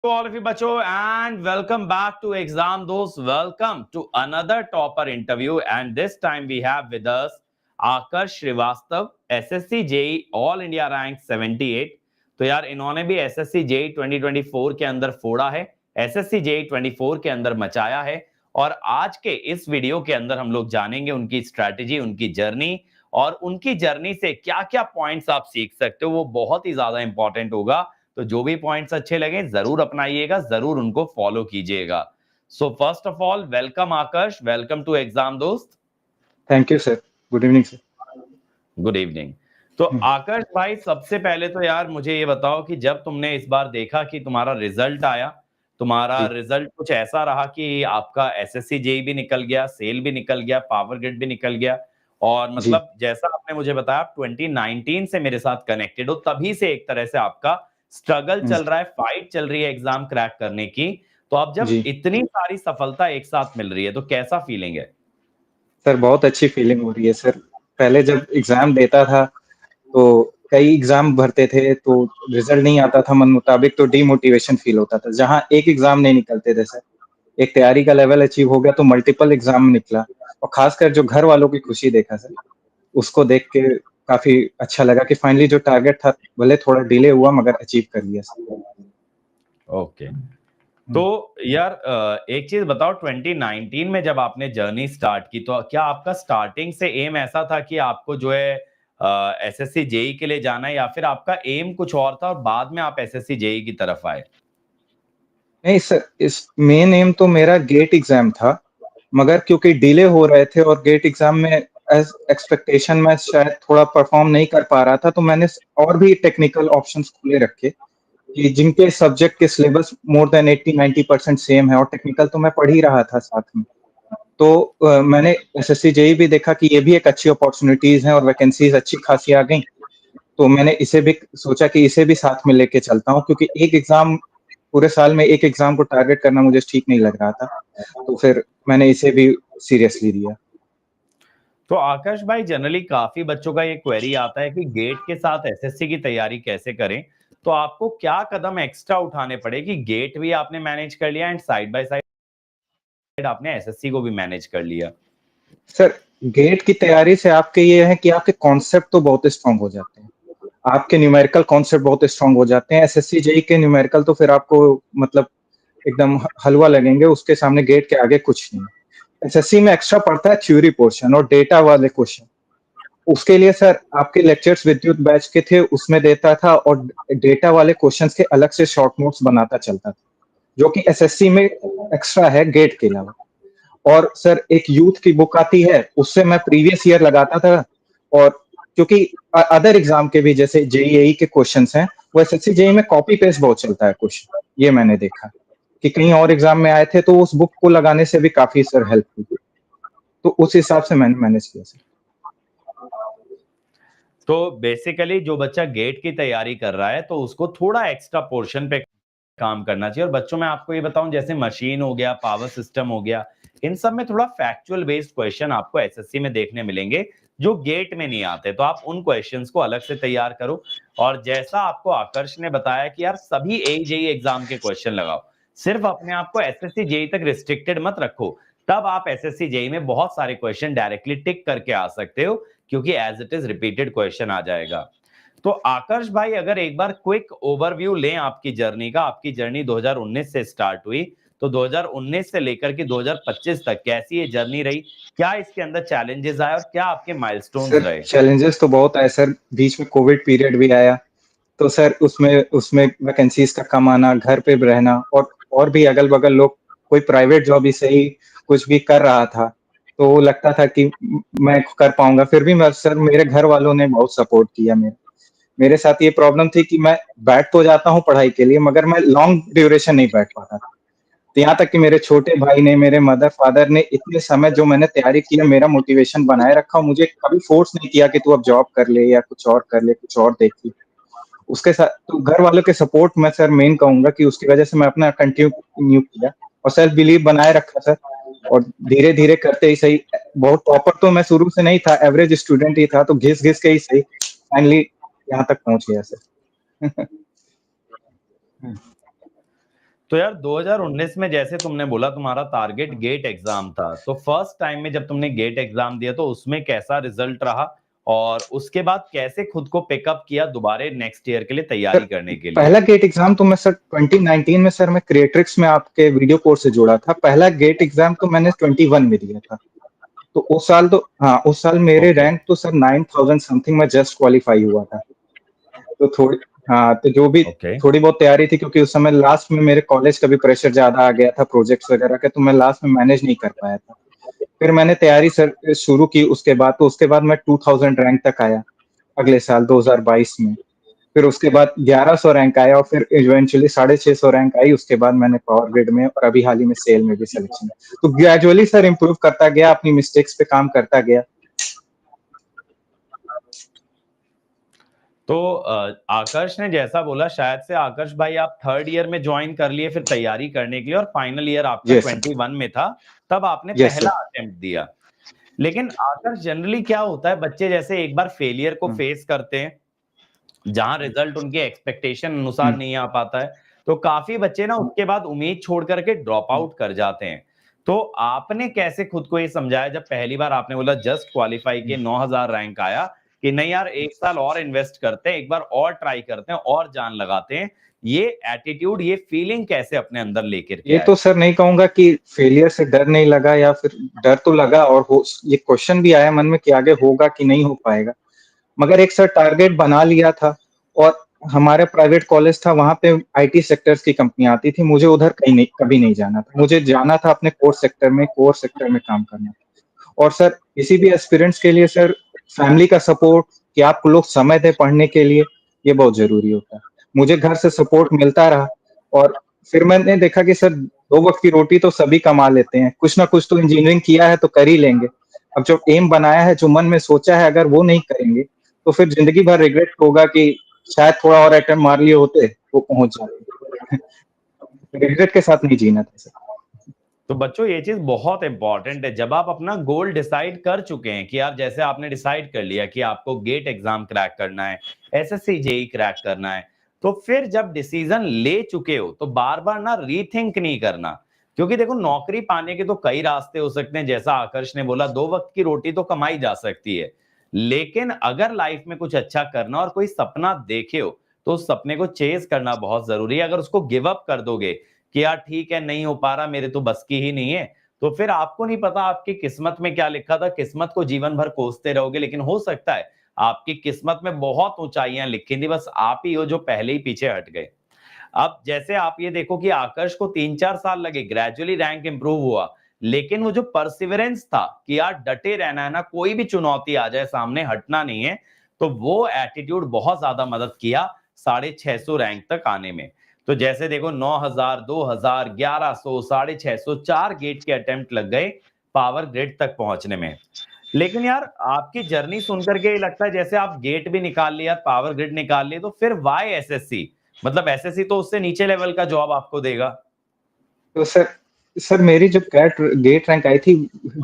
To all of you bacho and welcome back to Exam Dost. Welcome to another topper interview and this time we have with us Aakarsh Srivastava SSC JE all India rank 78। तो यार इन्होंने भी SSC JE 2024 के अंदर फोड़ा है, SSC JE 24 के अंदर मचाया है और आज के इस वीडियो के अंदर हम लोग जानेंगे उनकी स्ट्रैटेजी, उनकी जर्नी और उनकी जर्नी से क्या क्या पॉइंट्स आप सीख सकते हो, वो बहुत ही ज्यादा इंपॉर्टेंट होगा। तो जो भी पॉइंट्स अच्छे लगे जरूर अपनाइएगा, जरूर उनको फॉलो कीजिएगा। So first of all welcome Aakarsh, welcome to Exam Dost. Thank you sir, good evening sir. Good evening. तो आकर्ष भाई सबसे पहले तो यार मुझे ये बताओ कि जब तुमने इस बार देखा कि तुम्हारा रिजल्ट आया, तुम्हारा रिजल्ट कुछ ऐसा रहा कि आपका एसएससी जेई भी निकल गया, सेल भी निकल गया, पावर ग्रिड भी निकल गया और मतलब जैसा आपने मुझे बताया 2019 से मेरे साथ कनेक्टेड हो, तभी से एक तरह से आपका स्ट्रगल चल रहा है, फाइट चल रही है एग्जाम क्रैक करने की। तो अब जब इतनी सारी सफलता एक साथ मिल रही है तो कैसा फीलिंग है? सर बहुत अच्छी फीलिंग हो रही है सर। पहले जब एग्जाम देता था तो कई एग्जाम भरते थे तो रिजल्ट नहीं आता था मन मुताबिक, तो डीमोटिवेशन फील होता था। जहां एक एग्जाम नहीं निकलते थे सर, एक तैयारी का लेवल अचीव हो गया तो मल्टीपल एग्जाम निकला और खासकर जो घर वालों की खुशी देखा सर, उसको देख के काफी अच्छा लगा कि फाइनली जो टारगेट था भले थोड़ा डिले हुआ मगर अचीव कर लिया सर। ओके तो यार एक चीज बताओ, 2019 में जब आपने जर्नी स्टार्ट की तो क्या आपका स्टार्टिंग से एम ऐसा था कि आपको जो है एसएससी जेई के लिए जाना है या फिर आपका एम कुछ और था और बाद में आप एसएससी जेई की तरफ आए? नहीं सर, इस मेन एम तो मेरा गेट एग्जाम था, मगर क्योंकि डिले हो रहे थे और गेट एग्जाम में एज एक्सपेक्टेशन में शायद थोड़ा परफॉर्म नहीं कर पा रहा था, तो मैंने और भी टेक्निकल ऑप्शंस खुले रखे कि जिनके सब्जेक्ट के सिलेबस मोर देन 80-90% सेम है और टेक्निकल तो मैं पढ़ ही रहा था साथ में। तो मैंने एसएससी जेई भी देखा कि ये भी एक अच्छी अपॉर्चुनिटीज है और वैकेंसीज अच्छी खासी आ गई, तो मैंने इसे भी सोचा कि इसे भी साथ में लेके चलता हूँ, क्योंकि एक एग्जाम पूरे साल में एक एग्जाम को टारगेट करना मुझे ठीक नहीं लग रहा था, तो फिर मैंने इसे भी सीरियसली लिया। तो आकाश भाई जनरली काफी बच्चों का ये क्वेरी आता है कि गेट के साथ एसएससी की तैयारी कैसे करें, तो आपको क्या कदम एक्स्ट्रा उठाने पड़े कि गेट भी आपने मैनेज कर लिया एंड साइड बाय साइड आपने एसएससी को भी मैनेज कर लिया? सर गेट की तैयारी से आपके ये है कि आपके कॉन्सेप्ट तो बहुत स्ट्रांग हो जाते हैं, आपके न्यूमेरिकल कॉन्सेप्ट बहुत स्ट्रांग हो जाते हैं। एसएससी जेई के न्यूमेरिकल तो फिर आपको मतलब एकदम हलवा लगेंगे, उसके सामने गेट के आगे कुछ नहीं। एसएससी में एक्स्ट्रा पड़ता है थ्योरी पोर्शन और डेटा वाले क्वेश्चन। उसके लिए सर आपके लेक्चर्स विद्युत बैच के थे, उसमें देता था और डेटा वाले क्वेश्चंस के अलग से शॉर्ट नोट्स बनाता चलता था, जो कि एसएससी में एक्स्ट्रा है गेट के अलावा। और सर एक यूथ की बुक आती है, उससे मैं प्रीवियस ईयर लगाता था। और क्योंकि अदर एग्जाम के भी जैसे जेईई के क्वेश्चंस हैं, वो एसएससी जेईई में कॉपी पेस्ट बहुत चलता है क्वेश्चन, ये मैंने देखा कि कहीं और एग्जाम में आए थे, तो उस बुक को लगाने से भी काफी सर हेल्प हुई, तो उस हिसाब से मैंने मैनेज किया सर। तो बेसिकली जो बच्चा गेट की तैयारी कर रहा है तो उसको थोड़ा एक्स्ट्रा पोर्शन पे काम करना चाहिए। और बच्चों में आपको ये बताऊं, जैसे मशीन हो गया, पावर सिस्टम हो गया, इन सब में थोड़ा फैक्चुअल बेस्ड क्वेश्चन आपको एसएससी में देखने मिलेंगे जो गेट में नहीं आते, तो आप उन क्वेश्चंस को अलग से तैयार करो। और जैसा आपको आकर्ष ने बताया कि यार सभी जेई एग्जाम के क्वेश्चन लगाओ, सिर्फ अपने आप को एसएससी जेई तक रिस्ट्रिक्टेड मत रखो, तब आप एसएससी जेई में बहुत सारे क्वेश्चन डायरेक्टली टिक करके आ सकते हो, क्योंकि as it is repeated question आ जाएगा। तो आकर्ष भाई अगर एक बार क्विक ओवरव्यू लें आपकी जर्नी का, आपकी जर्नी 2019 से स्टार्ट हुई, तो 2019 से लेकर के 2025 तक कैसी ये जर्नी रही, क्या इसके अंदर चैलेंजेस आए और क्या आपके माइलस्टोन्स सर रहे? चैलेंजेस तो बहुत आए सर, बीच में कोविड पीरियड भी आया, तो सर उसमें उसमें वैकेंसीज का कम आना, घर पे रहना और भी अगल बगल लोग कोई प्राइवेट जॉब ही सही कुछ भी कर रहा था, तो वो लगता था कि मैं कर पाऊंगा। फिर भी मैं सर मेरे घर वालों ने बहुत सपोर्ट किया। मेरे साथ ये प्रॉब्लम थी कि मैं बैठ तो जाता हूँ पढ़ाई के लिए, मगर मैं लॉन्ग ड्यूरेशन नहीं बैठ पाता था। तो यहाँ तक कि मेरे छोटे भाई ने, मेरे मदर फादर ने इतने समय जो मैंने तैयारी की है, मेरा मोटिवेशन बनाए रखा, मुझे कभी फोर्स नहीं किया कि तू अब जॉब कर ले या कुछ और कर ले, कुछ और देख ले। उसके साथ तो घर वालों के सपोर्ट मैं सर मेन कहूंगा कि उसकी वजह से मैं अपना कंटिन्यू किया और सेल्फ बिलीव बनाए रखा सर। और धीरे धीरे करते ही सही, बहुत टॉपर तो मैं शुरू से नहीं था, एवरेज स्टूडेंट ही था, तो घिस घिस के ही सही फाइनली यहाँ तक पहुंच गया सर। तो यार 2019 में जैसे तुमने बोला तुम्हारा टारगेट गेट एग्जाम था, तो फर्स्ट टाइम में जब तुमने गेट एग्जाम दिया तो उसमें कैसा रिजल्ट रहा और उसके बाद कैसे खुद को पिकअप किया दोबारा नेक्स्ट ईयर के लिए सर तैयारी करने के लिए? पहला गेट एग्जाम तो मैं सर 2019 में सर मैं क्रिएट्रिक्स में आपके वीडियो कोर्स से जुड़ा था। पहला गेट एग्जाम तो मैंने 21 में दिया था। तो उस साल तो हाँ, उस साल मेरे ओके। रैंक तो सर 9000 समथिंग में जस्ट क्वालिफाई हुआ था। तो थोड़ी हाँ, तो जो भी ओके। थोड़ी बहुत तैयारी थी, क्योंकि उस समय लास्ट में मेरे कॉलेज का भी प्रेशर ज्यादा आ गया था प्रोजेक्ट्स वगैरह का, तो मैं लास्ट में मैनेज नहीं कर पाया था। फिर मैंने तैयारी सर शुरू की, उसके बाद तो उसके बाद मैं 2000 रैंक तक आया अगले साल 2022 में। फिर उसके बाद 1100 रैंक आया और फिर इवेंचुअली 650 रैंक आई। उसके बाद मैंने पावर ग्रिड में और अभी हाल ही में सेल में भी सिलेक्शन। तो ग्रेजुअली सर इम्प्रूव करता गया, अपनी मिस्टेक्स पे काम करता गया। तो आकर्ष ने जैसा बोला, शायद से आकर्ष भाई आप थर्ड ईयर में ज्वाइन कर लिए फिर तैयारी करने के लिए, और फाइनल ईयर आपका यस सर। 21 में था, तब आपने यस पहला सर। अटेम्प्ट दिया। लेकिन आकर्ष जनरली क्या होता है, बच्चे जैसे एक बार फेलियर को फेस करते हैं जहां रिजल्ट उनके एक्सपेक्टेशन अनुसार नहीं आ पाता है, तो काफी बच्चे ना उसके बाद उम्मीद छोड़ करके ड्रॉप आउट कर जाते हैं। तो आपने कैसे खुद को ये समझाया जब पहली बार आपने बोला जस्ट क्वालिफाई के 9000 रैंक आया, कि नहीं यार एक साल और इन्वेस्ट करते हैं, एक बार और ट्राई करते हैं और जान लगाते हैं? ये एटीट्यूड, ये फीलिंग कैसे अपने अंदर लेकर के ये आए? तो सर नहीं कहूंगा कि फेलियर से डर नहीं लगा, या फिर डर तो लगा, और ये क्वेश्चन भी आया मन में कि आगे होगा कि नहीं हो पाएगा। मगर एक सर टारगेट बना लिया था। और हमारे प्राइवेट कॉलेज था, वहां पे आईटी सेक्टर्स की कंपनियां आती थी, मुझे उधर कहीं नहीं, कभी नहीं जाना था। मुझे जाना था अपने कोर सेक्टर में काम करना था। और सर किसी भी एस्पिरेंट्स के लिए सर फैमिली का सपोर्ट, कि आपको लोग समय दें पढ़ने के लिए, ये बहुत जरूरी होता है। मुझे घर से सपोर्ट मिलता रहा। और फिर मैंने देखा कि सर 2 वक्त की रोटी तो सभी कमा लेते हैं, कुछ ना कुछ तो इंजीनियरिंग किया है तो कर ही लेंगे। अब जो एम बनाया है, जो मन में सोचा है, अगर वो नहीं करेंगे तो फिर जिंदगी भर रिग्रेट होगा कि शायद थोड़ा और अटेम्प्ट मार लिए होते, वो पहुंच जाते। रिग्रेट के साथ नहीं जीना था सर। तो बच्चों ये चीज बहुत इंपॉर्टेंट है, जब आप अपना गोल डिसाइड कर चुके हैं कि यार जैसे आपने डिसाइड कर लिया कि आपको गेट एग्जाम क्रैक करना है, एसएससी जेई क्रैक करना है, तो फिर जब डिसीजन ले चुके हो तो बार बार ना रीथिंक नहीं करना। क्योंकि देखो नौकरी पाने के तो कई रास्ते हो सकते हैं, जैसा आकर्ष ने बोला 2 वक्त की रोटी तो कमाई जा सकती है, लेकिन अगर लाइफ में कुछ अच्छा करना और कोई सपना देखे हो तो उस सपने को चेज करना बहुत जरूरी है। अगर उसको गिव अप कर दोगे कि यार ठीक है नहीं हो पा रहा, मेरे तो बस की ही नहीं है, तो फिर आपको नहीं पता आपकी किस्मत में क्या लिखा था। किस्मत को जीवन भर कोसते रहोगे, लेकिन हो सकता है आपकी किस्मत में बहुत ऊंचाइयां लिखी थी, बस आप ही हो जो पहले ही पीछे हट गए। अब जैसे आप ये देखो कि आकर्ष को 3-4 साल लगे, ग्रेजुअली रैंक इंप्रूव हुआ, लेकिन वो जो परसिवरेंस था कि यार डटे रहना है ना, कोई भी चुनौती आ जाए सामने हटना नहीं है, तो वो एटीट्यूड बहुत ज्यादा मदद किया 650 रैंक तक आने में। तो जैसे देखो 9000, 2000, 1100, 650, 4 गेट के अटेम्प्ट लग गए पावर ग्रिड तक पहुंचने में। लेकिन यार आपकी जर्नी सुनकर के लगता है जैसे आप गेट भी निकाल लिया, पावर ग्रिड निकाल लिए, तो फिर वाई एसएससी? मतलब एसएससी तो उससे नीचे लेवल का जॉब आपको देगा। तो सर मेरी जब गेट रैंक आई थी,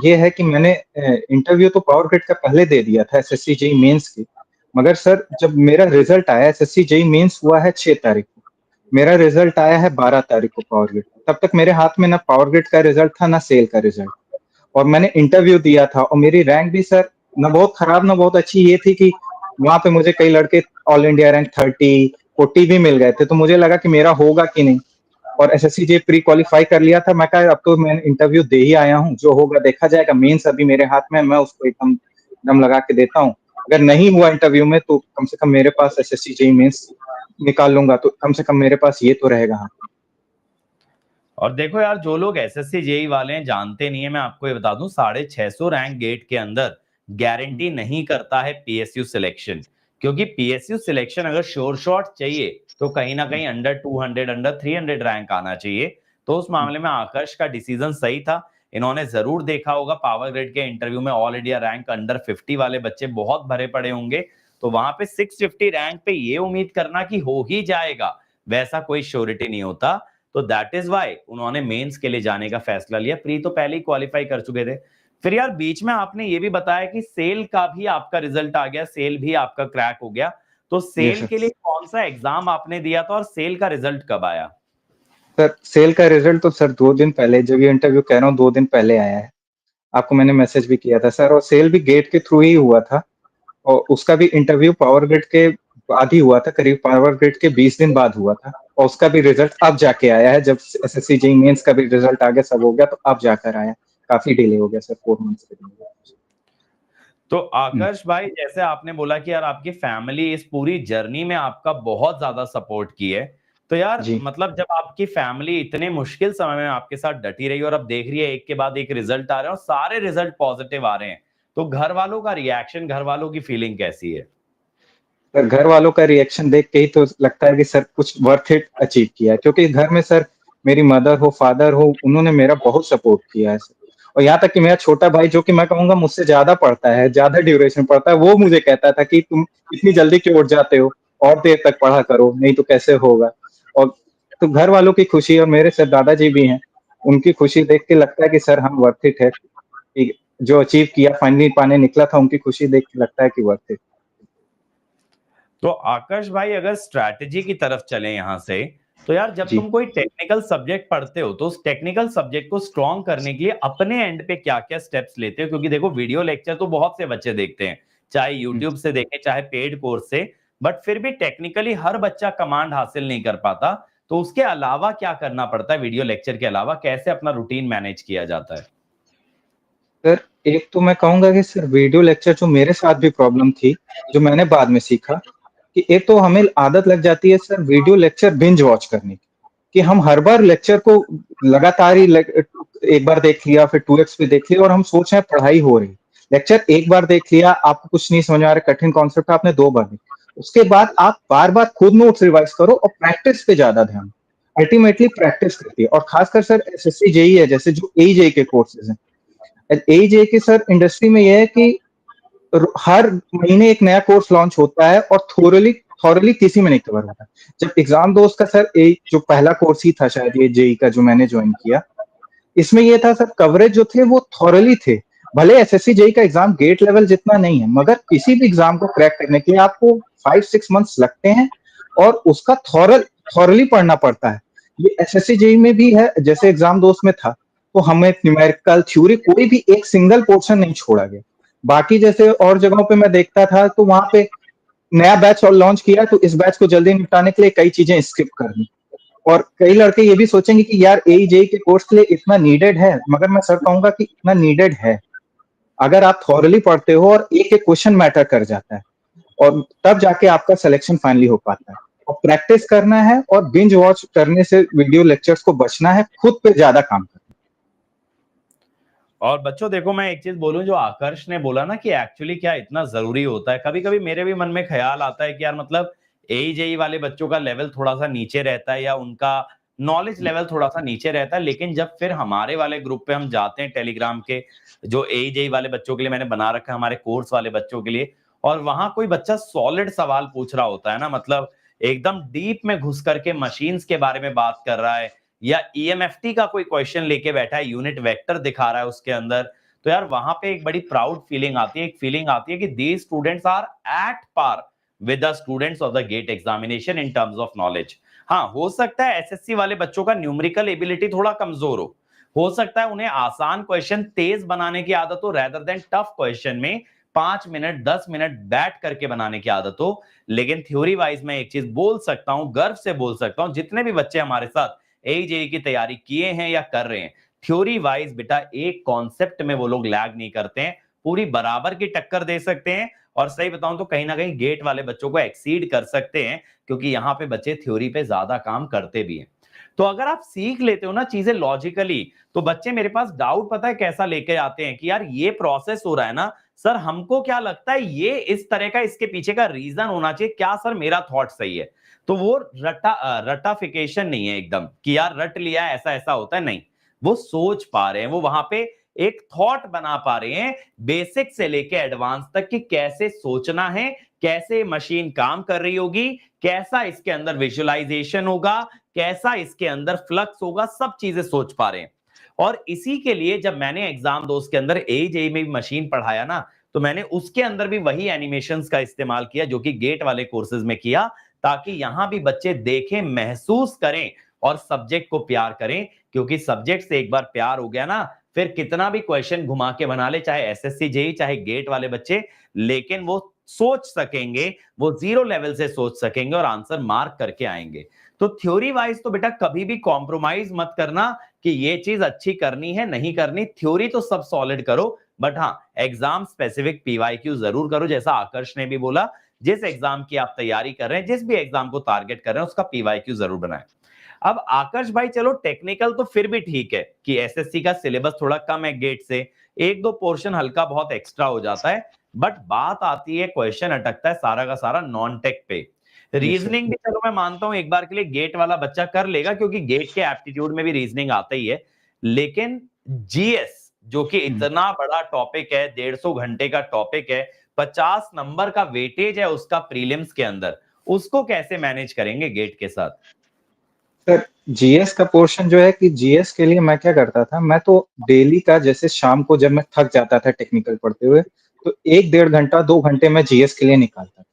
ये है कि मैंने इंटरव्यू तो पावर ग्रिड का पहले दे दिया था, एसएससी जेई मेंस की। मगर सर जब मेरा रिजल्ट आया, एसएससी जेई मेंस हुआ है 6 तारीख को, मेरा रिजल्ट आया है 12 तारीख को पावर ग्रिड। तब तक मेरे हाथ में ना पावर ग्रिड का रिजल्ट था, ना सेल का रिजल्ट। और मैंने इंटरव्यू दिया था, और मेरी रैंक भी सर ना बहुत खराब ना बहुत अच्छी, ये थी कि वहां पे मुझे कई लड़के ऑल इंडिया रैंक 30-40 भी मिल गए थे। तो मुझे लगा कि मेरा होगा कि नहीं। और एसएससी जे प्री क्वालिफाई कर लिया था। मैं कहा अब तो मैं इंटरव्यू दे ही आया हूँ, जो होगा देखा जाएगा। मेंस अभी मेरे हाथ में, मैं उसको एकदम दम लगा के देता हूँ। अगर नहीं हुआ इंटरव्यू में तो कम से कम मेरे पास एसएससी जे मेंस निकाल लूंगा, तो कम से कम मेरे पास ये तो रहेगा। हाँ और देखो यार जो लोग एसएससी जेई वाले हैं जानते नहीं है, मैं आपको ये बता दूं 650 रैंक गेट के अंदर गारंटी नहीं करता है पीएसयू सिलेक्शन। क्योंकि पीएसयू सिलेक्शन अगर श्योर शॉट चाहिए तो कहीं ना कहीं अंडर 200, अंडर 300 रैंक आना चाहिए। तो उस मामले में आकर्ष का डिसीजन सही था। इन्होंने जरूर देखा होगा पावर ग्रिड के इंटरव्यू में ऑल इंडिया रैंक अंडर 50 वाले बच्चे बहुत भरे पड़े होंगे, तो वहां पे 650 रैंक पे ये उम्मीद करना कि हो ही जाएगा, वैसा कोई श्योरिटी नहीं होता। तो दैट इज वाई उन्होंने मेंस के लिए जाने का फैसला लिया। प्री तो पहले ही क्वालिफाई कर चुके थे। फिर यार बीच में आपने ये भी बताया कि सेल का भी आपका रिजल्ट आ गया, सेल भी आपका क्रैक हो गया। तो जी सेल सर। के लिए कौन सा एग्जाम आपने दिया था और सेल का रिजल्ट कब आया? सर सेल का रिजल्ट तो सर 2 दिन पहले, जब ये इंटरव्यू कह रहा हूँ 2 दिन पहले आया है। आपको मैंने मैसेज भी किया था सर, और सेल भी गेट के थ्रू ही हुआ था, और उसका भी इंटरव्यू पावर ग्रिड के बाद ही हुआ था, करीब पावर ग्रिड के 20 दिन बाद हुआ था, और उसका भी रिजल्ट अब जाके आया है, जब एसएससी जेईई मेंस का भी रिजल्ट आ गया, सब हो गया, तो अब जाकर आया। काफी डिले हो गया सर, 4 मंथ्स के डिले। तो आकर्ष भाई, जैसे आपने बोला कि यार आपकी फैमिली इस पूरी जर्नी में आपका बहुत ज्यादा सपोर्ट की है, तो यार जी। मतलब जब आपकी फैमिली इतने मुश्किल समय में आपके साथ डटी रही और अब देख रही है एक के बाद एक रिजल्ट आ रहे हैं और सारे रिजल्ट पॉजिटिव आ रहे हैं, तो घर वालों का रिएक्शन, घर वालों की फीलिंग कैसी है? सर घर वालों का रिएक्शन देख के ही तो लगता है कि सर कुछ वर्थ इट अचीव किया है, क्योंकि घर में सर मेरी मदर हो, फादर हो, उन्होंने मेरा बहुत सपोर्ट किया है सर। और यहाँ तक कि मेरा छोटा भाई, जो कि मैं कहूंगा मुझसे ज्यादा पढ़ता है, ज्यादा ड्यूरेशन पढ़ता है, वो मुझे कहता था कि तुम इतनी जल्दी क्यों उठ जाते हो, और देर तक पढ़ा करो, नहीं तो कैसे होगा। और तो घर वालों की खुशी, और मेरे सर दादाजी भी हैं, उनकी खुशी देख के लगता है कि सर हम वर्थ इट है, कि जो अचीव किया फाइनली पाने निकला था, उनकी खुशी देख के लगता है कि वर्थ इट। तो आकाश भाई, अगर स्ट्रैटेजी की तरफ चले यहाँ से, तो यार जब जी। तुम कोई टेक्निकल सब्जेक्ट पढ़ते हो तो उस टेक्निकल सब्जेक्ट को स्ट्रॉन्ग करने के लिए अपने एंड पे क्या क्या स्टेप्स लेते हो? क्योंकि देखो वीडियो लेक्चर तो बहुत से बच्चे देखते हैं, चाहे यूट्यूब से देखें चाहे पेड कोर्स से, बट फिर भी टेक्निकली हर बच्चा कमांड हासिल नहीं कर पाता। तो उसके अलावा क्या करना पड़ता है? वीडियो लेक्चर के अलावा कैसे अपना रूटीन मैनेज किया जाता है? सर एक तो मैं कहूंगा कि सर वीडियो लेक्चर जो मेरे साथ भी प्रॉब्लम थी, जो मैंने बाद में सीखा, कि एक तो हमें आदत लग जाती है sir video lecture binge watch करने की, कि हम हर बार लेक्चर को लगातार ही एक बार देख लिया, फिर 2x पे देख लिया, और हम सोच रहे हैं पढ़ाई हो रही। लेक्चर एक बार देख लिया, आपको कुछ नहीं समझ आ रहा, कठिन कॉन्सेप्ट आपने 2 बार देखा, उसके बाद आप बार बार खुद नोट्स रिवाइज करो और प्रैक्टिस पे ज्यादा ध्यान। अल्टीमेटली प्रैक्टिस करती है, और खासकर सर एसएससी जेई है, जैसे जो एजेई के कोर्सेज हैं, एजे की सर इंडस्ट्री में यह है कि हर महीने एक नया कोर्स लॉन्च होता है, और थोरली थॉरली किसी में नहीं कवर होता। जब एग्जाम दोस्त का सर एक जो पहला कोर्स ही था शायद ये जेई का जो मैंने ज्वाइन किया, इसमें ये था सर कवरेज जो थे वो थॉरली थे। भले एसएससी जेई का एग्जाम गेट लेवल जितना नहीं है, मगर किसी भी एग्जाम को क्रैक करने के लिए आपको 5-6 मंथ्स लगते हैं, और उसका थॉरली पढ़ना पड़ता है। ये एसएससी जेई में भी है, जैसे एग्जाम दोस्त में था, तो हमें न्यूमेरिकल थ्योरी कोई भी एक सिंगल पोर्शन नहीं छोड़ा गया। बाकी जैसे और जगहों पे मैं देखता था, तो वहां पे नया बैच और लॉन्च किया, तो इस बैच को जल्दी निपटाने के लिए कई चीजें स्किप कर दी। और कई लड़के ये भी सोचेंगे कि यार एई जेई के कोर्स के लिए इतना नीडेड है, मगर मैं सर कहूंगा कि इतना नीडेड है अगर आप थॉरली पढ़ते हो और एक एक क्वेश्चन मैटर कर जाता है, और तब जाके आपका सिलेक्शन फाइनली हो पाता है। और प्रैक्टिस करना है, और बिंज वॉच करने से वीडियो लेक्चर्स को बचना है, खुद पे ज्यादा काम करना। और बच्चों देखो, मैं एक चीज बोलूं, जो आकर्ष ने बोला ना कि एक्चुअली क्या इतना जरूरी होता है, कभी कभी मेरे भी मन में ख्याल आता है कि यार मतलब एजेई वाले बच्चों का लेवल थोड़ा सा नीचे रहता है या उनका नॉलेज जी। लेवल थोड़ा सा नीचे रहता है, लेकिन जब फिर हमारे वाले ग्रुप पे हम जाते हैं टेलीग्राम के, जो एजेई वाले बच्चों के लिए मैंने बना रखा है, हमारे कोर्स वाले बच्चों के लिए, और वहां कोई बच्चा सॉलिड सवाल पूछ रहा होता है ना, मतलब एकदम डीप में घुस करके मशीन्स के बारे में बात कर रहा है, या ईएमएफटी का कोई क्वेश्चन लेके बैठा है, यूनिट वेक्टर दिखा रहा है उसके अंदर, तो यार वहां पे एक बड़ी प्राउड फीलिंग आती है, एक फीलिंग आती है कि these students are at par with the students of the GATE examination in terms of knowledge. हाँ, हो सकता है एसएससी वाले बच्चों का न्यूमेरिकल एबिलिटी थोड़ा कमजोर हो सकता है उन्हें आसान क्वेश्चन तेज बनाने की आदत हो, रेदर देन टफ क्वेश्चन में 5 मिनट 10 मिनट बैठ करके बनाने की आदत हो, लेकिन थ्योरी वाइज मैं एक चीज बोल सकता हूं, गर्व से बोल सकता हूं, जितने भी बच्चे हमारे साथ एजेई की तैयारी किए हैं या कर रहे हैं, थ्योरी वाइज बेटा एक कॉन्सेप्ट में वो लोग लैग नहीं करते हैं, पूरी बराबर की टक्कर दे सकते हैं, और सही बताऊं तो कहीं ना कहीं गेट वाले बच्चों को एक्सीड कर सकते हैं, क्योंकि यहाँ पे बच्चे थ्योरी पे ज्यादा काम करते भी हैं। तो अगर आप सीख लेते हो ना चीजें लॉजिकली, तो बच्चे मेरे पास डाउट पता है कैसा लेके आते हैं कि यार ये प्रोसेस हो रहा है ना सर, हमको क्या लगता है ये इस तरह का इसके पीछे का रीजन होना चाहिए, क्या सर मेरा थॉट सही है? तो वो रटाफिकेशन नहीं है एकदम कि यार रट लिया ऐसा ऐसा होता है, नहीं, वो सोच पा रहे हैं, वो वहां पे एक थॉट बना पा रहे हैं बेसिक से लेके एडवांस तक कि कैसे सोचना है, कैसे मशीन काम कर रही होगी, कैसा इसके अंदर विजुअलाइजेशन होगा, कैसा इसके अंदर फ्लक्स होगा, सब चीजें सोच पा रहे हैं। और इसी के लिए जब मैंने एग्जाम दोस्त के अंदर एजेई में मशीन पढ़ाया ना, तो मैंने उसके अंदर भी वही एनिमेशंस का इस्तेमाल किया जो कि गेट वाले कोर्सेज में किया, ताकि यहां भी बच्चे देखें, महसूस करें और सब्जेक्ट को प्यार करें, क्योंकि सब्जेक्ट से एक बार प्यार हो गया ना, फिर कितना भी क्वेश्चन घुमा के बना ले, चाहे एसएससी जेई चाहे गेट वाले बच्चे, लेकिन वो सोच सकेंगे, वो जीरो लेवल से सोच सकेंगे और आंसर मार्क करके आएंगे। तो थ्योरी वाइज तो बेटा कभी भी कॉम्प्रोमाइज मत करना कि ये चीज अच्छी करनी है नहीं करनी, थ्योरी तो सब सॉलिड करो, बट हाँ एग्जाम स्पेसिफिक पीवाईक्यू जरूर करो। जैसा आकर्ष ने भी बोला, जिस एग्जाम की आप तैयारी कर रहे हैं, जिस भी एग्जाम को टारगेट कर रहे हैं, उसका पीवाईक्यू जरूर बनाएं। अब आकर्ष भाई चलो टेक्निकल तो फिर भी ठीक है कि एसएससी का सिलेबस थोड़ा कम है गेट से, एक दो पोर्शन हल्का बहुत एक्स्ट्रा हो जाता है, बट बात आती है, क्वेश्चन अटकता है सारा का सारा नॉन टेक पे। रीजनिंग भी चलो मैं मानता हूं एक बार के लिए गेट वाला बच्चा कर लेगा, क्योंकि गेट के एप्टीट्यूड में भी रीजनिंग आता ही है, लेकिन जीएस जो कि इतना बड़ा टॉपिक है, 150 घंटे का टॉपिक है, 50 नंबर का वेटेज है उसका प्रीलिम्स के अंदर, उसको कैसे मैनेज करेंगे गेट के साथ? सर जीएस का पोर्शन जो है कि जीएस के लिए मैं क्या करता था, मैं तो डेली का जैसे शाम को जब मैं थक जाता था टेक्निकल पढ़ते हुए, तो 1 डेढ़ घंटा 2 घंटे मैं जीएस के लिए निकालता था।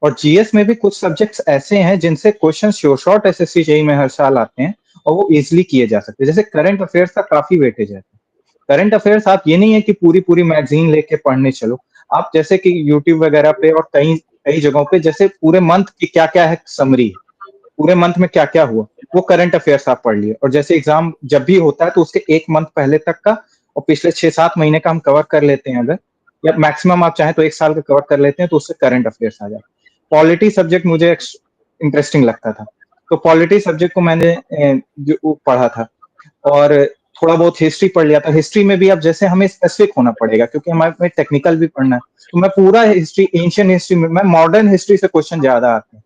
और जीएस में भी कुछ सब्जेक्ट्स ऐसे हैं जिनसे question sure short SSC JEE में हर साल आते हैं और वो इजिली किए जा सकते हैं। जैसे करंट अफेयर्स का काफी वेटेज है। करंट अफेयर्स आप ये नहीं है कि पूरी पूरी मैगजीन लेके पढ़ने चलो, आप जैसे कि यूट्यूब वगैरह पे और कई कई जगहों पे जैसे पूरे मंथ की क्या क्या है समरी, पूरे मंथ में क्या क्या हुआ, वो करंट अफेयर्स आप पढ़ लिए। और जैसे एग्जाम जब भी होता है तो उसके 1 मंथ पहले तक का और पिछले 6-7 महीने का हम कवर कर लेते हैं अगर, या मैक्सिमम आप चाहें तो 1 साल का कवर कर लेते हैं, तो उससे करंट अफेयर्स आ जाए। पॉलिटी सब्जेक्ट मुझे इंटरेस्टिंग लगता था, तो पॉलिटी सब्जेक्ट को मैंने जो पढ़ा था। और थोड़ा बहुत हिस्ट्री पढ़ लिया था। हिस्ट्री में भी अब जैसे हमें स्पेसिफिक होना पड़ेगा क्योंकि हमारे टेक्निकल भी पढ़ना है, तो मैं पूरा हिस्ट्री, एंशियंट हिस्ट्री में, मैं मॉडर्न हिस्ट्री से क्वेश्चन ज्यादा आते हैं,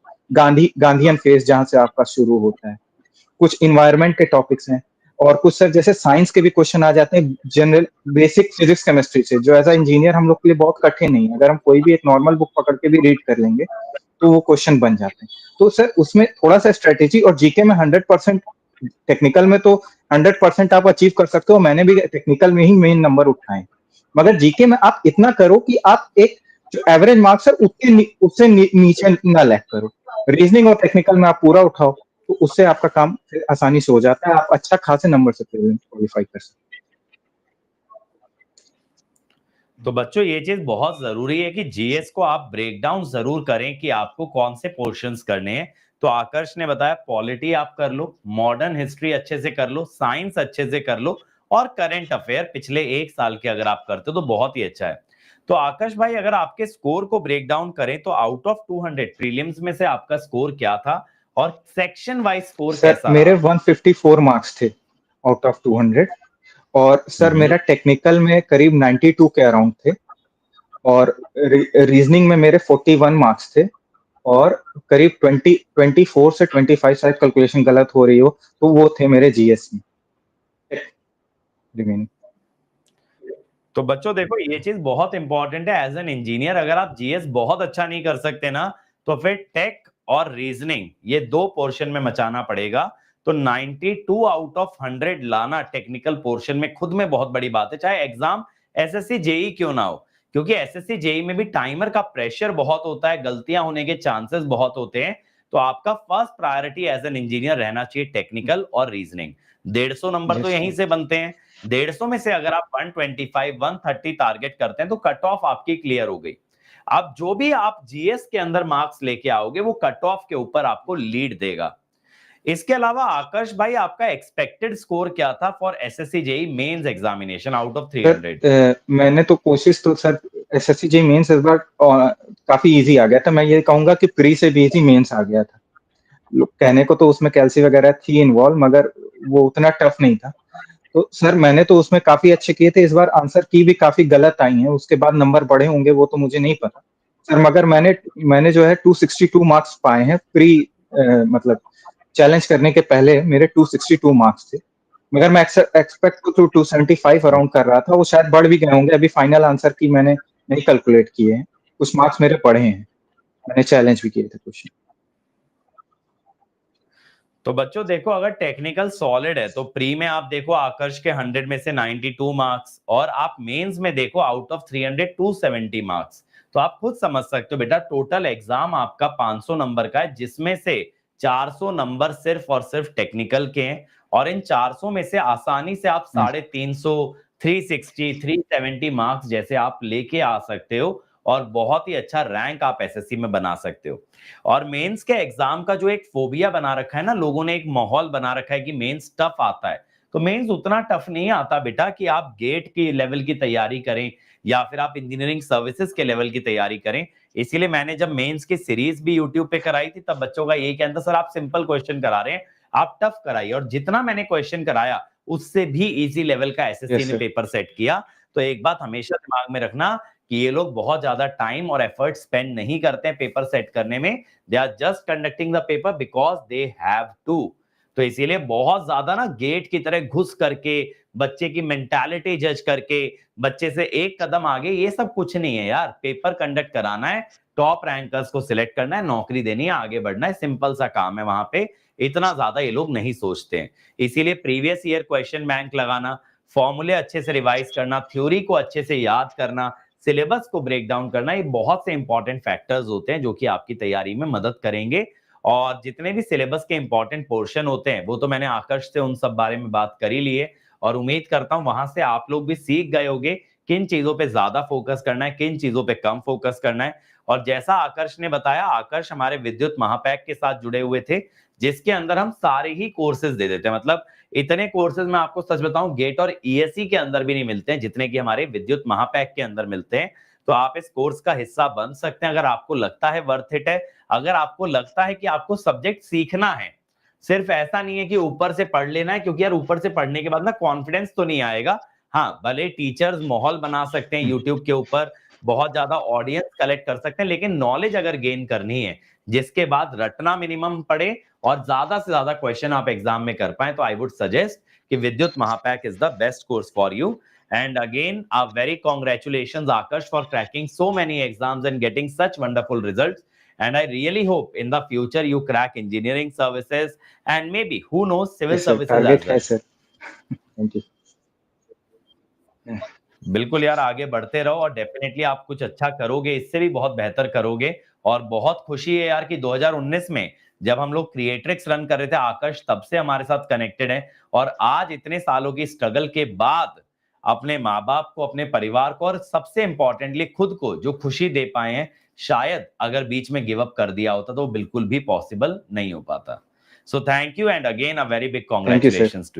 गांधीयन फेज जहां से आपका शुरू होता है, कुछ इन्वायरमेंट के टॉपिक्स हैं, और कुछ सर जैसे साइंस के भी क्वेश्चन आ जाते हैं, जनरल बेसिक फिजिक्स केमिस्ट्री से, जो एज अ इंजीनियर हम लोग के लिए बहुत कठिन नहीं है। अगर हम कोई भी एक नॉर्मल बुक पकड़ के भी रीड कर लेंगे तो वो क्वेश्चन बन जाते हैं। तो सर उसमें थोड़ा सा स्ट्रेटेजी, और जीके में 100%, टेक्निकल में तो 100% आप अचीव कर सकते हो, मैंने भी टेक्निकल में ही मेन नंबर उठाए, मगर जीके में आप इतना करो कि आप एक जो एवरेज मार्क्स है उससे नीचे ना लैग करो। रीजनिंग और टेक्निकल में आप पूरा उठाओ, तो उससे आपका काम फिर आसानी से हो जाता है, आप अच्छा खासे नंबर से क्वालिफाई कर सकते हैं। तो बच्चों ये चीज बहुत जरूरी है कि जीएस को आप ब्रेक डाउन जरूर करें कि आपको कौन से पोर्शंस करने हैं। तो आकर्ष ने बताया पॉलिटी आप कर लो, मॉडर्न हिस्ट्री अच्छे से कर लो, साइंस अच्छे से कर लो, और करंट अफेयर पिछले 1 साल के अगर आप करते हो तो बहुत ही अच्छा है। तो आकाश भाई अगर आपके स्कोर को ब्रेक डाउन करें तो आउट ऑफ 200 प्रीलिम्स में से आपका स्कोर क्या था और सेक्शन वाइज स्कोर सर कैसा मेरे रहा? 154 मार्क्स थे आउट ऑफ 200, और सर हम्म। मेरा टेक्निकल में करीब 92 के अराउंड थे, और रीजनिंग में मेरे 41 मार्क्स थे, और करीब 24 से 25, शायद कैलकुलेशन गलत हो रही हो, तो वो थे मेरे जीएस में रिमेनिंग। तो बच्चों देखो ये चीज बहुत इंपॉर्टेंट है एज एन इंजीनियर, अगर आप जीएस बहुत अच्छा नहीं कर सकते ना, तो फिर टेक और रीजनिंग ये दो पोर्शन में मचाना पड़ेगा। तो 92 आउट ऑफ 100 लाना टेक्निकल पोर्शन में खुद में बहुत बड़ी बात है, चाहे एग्जाम एसएससी जेई क्यों ना हो, क्योंकि एसएससी जेई में भी टाइमर का प्रेशर बहुत होता है, गलतियां होने के चांसेस बहुत होते हैं। तो आपका first priority as an engineer रहना चाहिए टेक्निकल और रीजनिंग। 150 नंबर तो यहीं से बनते हैं, 150 में से अगर आप 125 130 टारगेट करते हैं तो कट ऑफ आपकी क्लियर हो गई। अब जो भी आप जीएस के अंदर मार्क्स लेके आओगे वो कट ऑफ के ऊपर आपको लीड देगा। इसके अलावा आकाश भाई आपका एक्सपेक्टेड स्कोर क्या था for SSC JE mains examination out of 300? मैंने तो कोशिश तो सर, एसएससी जी मेंस इस बार काफी इजी आ गया था, मैं ये कहूंगा कि प्री से भी इजी मेंस आ गया था। लोग कहने को तो उसमें कैल्सी वगैरह थी इन्वॉल्व, मगर वो उतना टफ नहीं था। तो सर मैंने तो उसमें काफी अच्छे किए थे, इस बार आंसर की भी काफी गलत आई हैं, उसके बाद नंबर बढ़े होंगे वो तो मुझे नहीं पता सर, मगर मैंने मैंने जो है 262 मार्क्स पाए हैं प्री, मतलब चैलेंज करने के पहले मेरे 262 मार्क्स थे, मगर मैं एक्सपेक्ट तो 275 अराउंड कर रहा था, वो शायद बढ़ भी गए होंगे, अभी फाइनल आंसर की मैंने नहीं कैलकुलेट किए हैं, कुछ मार्क्स मेरे बढ़े हैं, मैंने चैलेंज भी किए थे क्वेश्चन। तो बच्चों देखो अगर टेक्निकल सॉलिड है तो प्री में आप देखो आकर्ष के 100 में से 92 मार्क्स, और आप मेंस में देखो आउट ऑफ 300 270 मार्क्स। तो आप खुद समझ सकते हो बेटा टोटल एग्जाम आपका 500 नंबर का है, जिसमें से 400 नंबर सिर्फ और सिर्फ टेक्निकल के हैं और इन 400 में से आसानी से आप 350, 360, 370 मार्क्स जैसे आप लेके आ सकते हो और बहुत ही अच्छा रैंक आप एसएससी में बना सकते हो। और मेंस के एग्जाम का जो एक फोबिया बना रखा है ना, लोगों ने एक माहौल बना रखा है कि मेंस टफ आता है, तो मेंस उतना टफ नहीं आता बेटा कि आप गेट की लेवल की तैयारी करें या फिर आप इंजीनियरिंग सर्विसेज के लेवल की तैयारी करें। इसीलिए मैंने जब मेंस की सीरीज भी यूट्यूब पे कराई थी, तब बच्चों का यही कहना था, सर आप सिंपल क्वेश्चन करा रहे हैं, आप टफ कराइए। और जितना मैंने क्वेश्चन कराया उससे भी इजी लेवल का एसएससी ने पेपर सेट किया। तो एक बात हमेशा दिमाग में रखना कि ये लोग बहुत ज्यादा टाइम और एफर्ट स्पेंड नहीं करते हैं पेपर सेट करने में, they are just conducting the paper because they have to. तो इसीलिए बहुत ज्यादा ना गेट की तरह घुस करके, बच्चे की मेंटालिटी जज करके, बच्चे से एक कदम आगे, ये सब कुछ नहीं है यार। पेपर कंडक्ट कराना है, टॉप रैंकर्स को सिलेक्ट करना है, नौकरी देनी है, आगे बढ़ना है, सिंपल सा काम है। वहां पे इतना ज्यादा ये लोग नहीं सोचते हैं। इसीलिए प्रीवियस ईयर क्वेश्चन बैंक लगाना, फॉर्मूले अच्छे से रिवाइज करना, थ्योरी को अच्छे से याद करना, सिलेबस को ब्रेक डाउन करना, ये बहुत से इंपॉर्टेंट फैक्टर्स होते हैं जो कि आपकी तैयारी में मदद करेंगे। और जितने भी सिलेबस के इंपॉर्टेंट पोर्शन होते हैं वो तो मैंने आकर्ष से उन सब बारे में बात कर ही ली है, और उम्मीद करता हूं वहां से आप लोग भी सीख गए होंगे किन चीजों पे ज्यादा फोकस करना है, किन चीजों पे कम फोकस करना है। और जैसा आकर्ष ने बताया, आकर्ष हमारे विद्युत महापैक के साथ जुड़े हुए थे, जिसके अंदर हम सारे ही कोर्सेज दे देते हैं। मतलब इतने कोर्सेज मैं आपको सच बताऊं गेट और ईएससी के अंदर भी नहीं मिलते हैं जितने की हमारे विद्युत महापैक के अंदर मिलते हैं। तो आप इस कोर्स का हिस्सा बन सकते हैं अगर आपको लगता है वर्थ इट है। अगर आपको लगता है कि आपको सब्जेक्ट सीखना है, सिर्फ ऐसा नहीं है कि ऊपर से पढ़ लेना है, क्योंकि यार ऊपर से पढ़ने के बाद ना कॉन्फिडेंस तो नहीं आएगा। हाँ, भले टीचर्स माहौल बना सकते हैं यूट्यूब के ऊपर, बहुत ज्यादा ऑडियंस कलेक्ट कर सकते हैं, लेकिन नॉलेज अगर गेन करनी है जिसके बाद रटना मिनिमम पड़े और ज्यादा से ज्यादा क्वेश्चन आप एग्जाम में कर पाए, तो आई वुड सजेस्ट कि Vidyut Mahapack is the best course for you. And again, a very congratulations, Akash, for cracking so many exams and getting such wonderful results. And I really hope in the future you crack engineering services and maybe, who knows, civil services target as है well. Sir. Thank you. बिल्कुल यार, आगे बढ़ते रहो और definitely आप कुछ अच्छा करोगे, इससे भी बहुत बेहतर करोगे। और बहुत खुशी है यार कि 2019 में जब हम लोग क्रिएट्रिक्स रन कर रहे थे, आकाश तब से हमारे साथ कनेक्टेड है, और आज इतने सालों की स्ट्रगल के बाद अपने माँ बाप को, अपने परिवार को और सबसे इंपॉर्टेंटली खुद को जो खुशी दे पाए हैं, शायद अगर बीच में गिव अप कर दिया होता तो बिल्कुल भी पॉसिबल नहीं हो पाता। So thank you and again a very big thank you sir. Congratulations to